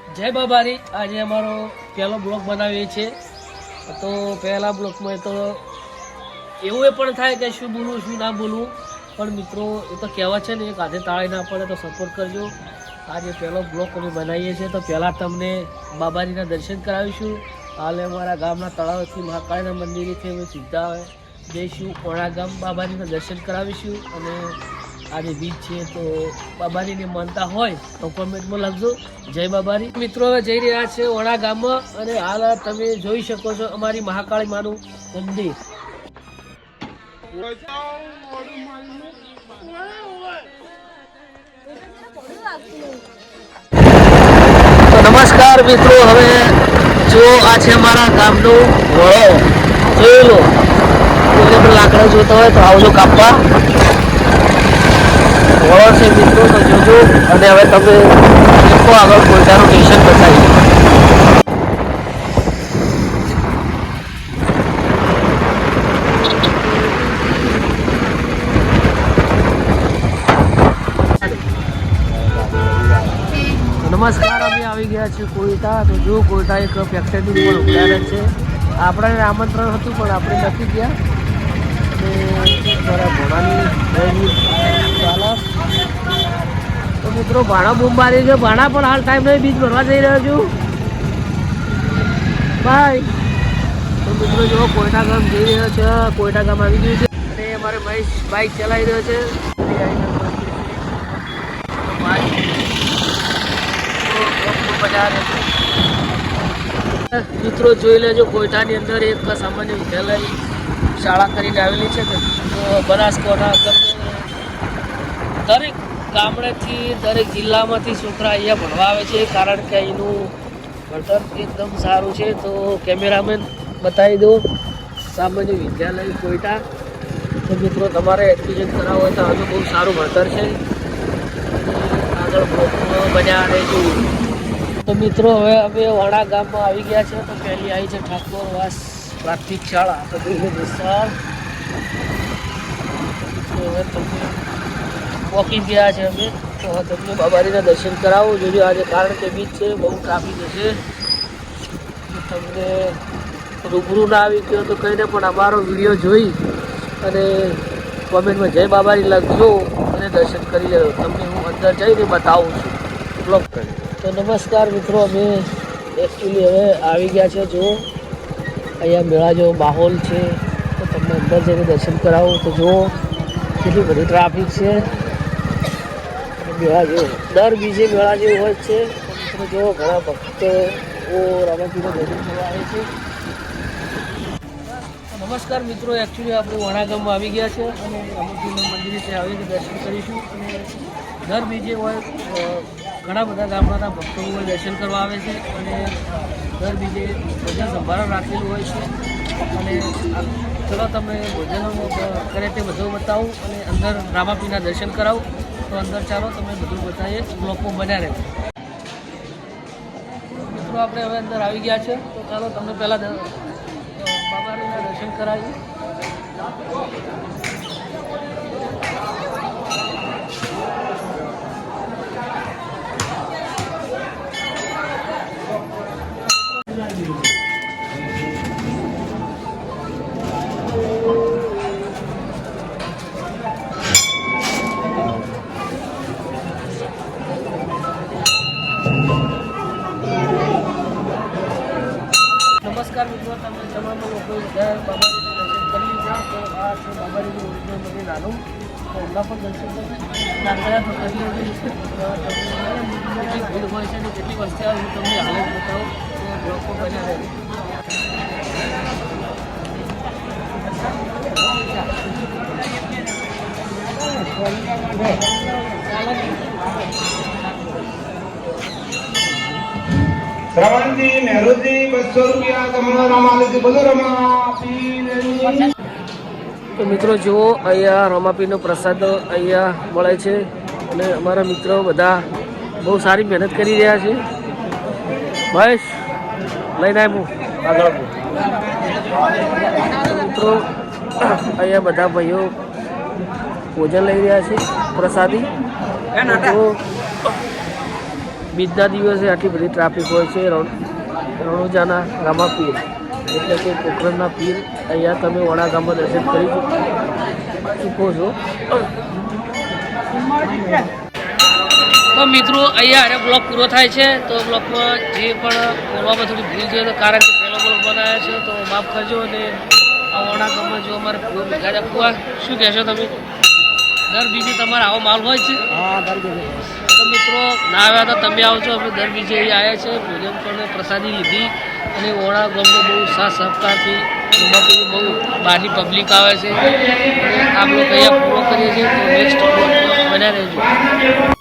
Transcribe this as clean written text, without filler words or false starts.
જય બાબારી આજે અમારો પહેલો બ્લોગ બનાવીએ છીએ તો પહેલા બ્લોગમાં તો એવું પણ થાય કે શું બોલવું શું ના બોલવું પણ મિત્રો એ તો કહેવા છે ને એક હાથે તાળી ના પડે તો સપોર્ટ કરજો આજે પહેલો બ્લોગ અમે બનાવીએ છીએ તો પહેલાં તમને બાબારીના દર્શન કરાવીશું હાલે અમારા ગામના તળાવથી મહાકાળીના મંદિરેથી અમે સીધા જઈશું ઓણા ગામ બાબારીના દર્શન કરાવીશું અને આજે બીચ છે તો બાબારીની માનતા હોય તો કોમેન્ટમાં લખજો જય બાબારી મિત્રો હવે જઈ રહ્યા છે ઓણા ગામમાં અને હાલ તમે જોઈ શકો છો અમારી મહાકાળી માનું મંદિર તો નમસ્કાર મિત્રો હવે જો આ છે અમારા ગામનું વળો જોઈ લો કોઈને પણ લાકડા જોતા હોય તો આવજો કાપવા વળો છે મિત્રો તો જોજો અને હવે તમે દેખો આગળ કોયટાનું સ્ટેશન બતાવી નમસ્કાર અમે આવી ગયા છીએ કોયટા તો જો કોયટા એક ફેક્ટરીનું પણ ઉદાહરણ છે આપણે આમંત્રણ હતું પણ આપણે નથી ગયા અને મારા ભોણાની ચાલો તો મિત્રો ભાણા બૂમ મારી છે ભાણા પણ હાલ ટાઈમ નહીં બીજ ભરવા જઈ રહ્યો છું બાય તો મિત્રો જો કોયટા ગામ જઈ રહ્યો છે કોયટા ગામ આવી ગયું છે અને અમારે મહેશ બાઇક ચલાવી રહ્યો છે મિત્રો જોઈ લેજો કોયટાની અંદર એક સામાન્ય વિદ્યાલય શાળા કરીને આવેલી છે તો બનાસકાંઠા દરેક ગામડેથી દરેક જિલ્લામાંથી છોકરા અહીંયા ભણવા આવે છે કારણ કે અહીંનું ભણતર એકદમ સારું છે તો કેમેરામેન બતાવી દો સામાન્ય વિદ્યાલય કોયટા તો મિત્રો તમારે એડમિશન કરાવવું હોય તો હજુ બહુ સારું ભણતર છે આગળ બન્યા રહેજો તો મિત્રો હવે અમે વાડા ગામમાં આવી ગયા છે તો પહેલી આવી છે ઠાકોરવાસ પ્રાથમિક શાળા તો જોઈએ વિશાળ હવે તમને વોકિંગ ગયા છે અમે તો તમને બાબારીના દર્શન કરાવું જોજો આજે કારણ કે બીચ છે બહુ ટ્રાફિક હશે તમને રૂબરૂ ના આવી ગયો તો કહીને પણ અમારો વિડીયો જોઈ અને કોમેન્ટમાં જય બાબારી લખજો અને દર્શન કરી લેજો તમને હું અંદર જઈને બતાવું છું બ્લોગ કરી તો નમસ્કાર મિત્રો અમે એકચ્યુઅલી હવે આવી ગયા છે જો અહીંયા મેળા જેવો માહોલ છે તો તમને અંદર જઈને દર્શન કરાવું તો જુઓ કેટલી બધી ટ્રાફિક છે મેળા જેવો દર બીજે મેળા જેવું હોય છે મિત્રો જુઓ ઘણા ભક્તો રામાપીરનું દર્શન કરવા આવે છે નમસ્કાર મિત્રો એકચ્યુઅલી આપણે વણા ગામમાં આવી ગયા છે અને રામાપીરના મંદિરે ત્યાં આવીને દર્શન કરીશું અને દર બીજે હોય ઘણા બધા ગામડાના ભક્તો હોય દર્શન કરવા આવે છે અને દર બીજે ભોજન સંભારણ રાખેલું હોય છે અને ચલો તમે ભોજન કરે તે બધું બતાવું અને અંદર રામાપીરના દર્શન કરાવું તો અંદર ચાલો તમે બધું બતાવીએ બ્લોકમાં બન્યા રહે મિત્રો આપણે હવે અંદર આવી ગયા છે તો ચાલો તમને પહેલાં બાબારીના દર્શન કરાવીએ નમસ્કાર મિત્રો તમે તમામ લોકો બાબારીનું દર્શન કરી લીધા તો આ છે બાબારીનું ઓરિજિનલ મંદિર નાનું તો એમના પણ દર્શન કરી કેટલી ભીડ હોય છે અને કેટલી વસ્તી આવે હું તમને હાલત બતાવું તો લોકો બન્યા રહે શ્રવણજી નહેરુજી 200 રૂપિયા તમારા રમાલીજી બોલો રમાપી તો મિત્રો જુઓ અહીંયા રમાપીનો પ્રસાદ અહીંયા મળે છે અને અમારા મિત્રો બધા બહુ સારી મહેનત કરી રહ્યા છે મહેશ લઈને આવ્યું આગળ મિત્રો અહીંયા બધા ભાઈઓ ભોજન લઈ રહ્યા છે પ્રસાદી તો બીજના દિવસે આટલી બધી ટ્રાફિક હોય છે રણુજાના રામાપીર એટલે કે પોખરણના પીર અહીંયા તમે વડા ગામમાં દર્શન કરી ચૂકો છો. તો મિત્રો અહીંયા આરે બ્લોક પૂરો થાય છે. તો બ્લોકમાં જે પણ બોલવામાં થોડી ભૂલ છે કારણ કે પહેલો બ્લોક બનાવ્યા છે તો માફ કરજો. અને આ વડા ગામમાં જો અમારે ગાડા કુવા શું કહેશો તમે? દર બીજે તમારે આવો માલ હોય છે? હા, દર બીજે. તો મિત્રો ના આવ્યા તો તમે આવજો. અમે દર બીજે અહીંયા આવ્યા છે, ભોજન પણ પ્રસાદી લીધી અને વડા ગામનો બહુ સાથ સહકારથી એમાંથી બહુ બહારની પબ્લિક આવે છે અને આ બ્લોક અહીંયા પૂરો કરીએ છીએ. તો નેક્સ્ટ બ્લોક બન્યા રહેજો.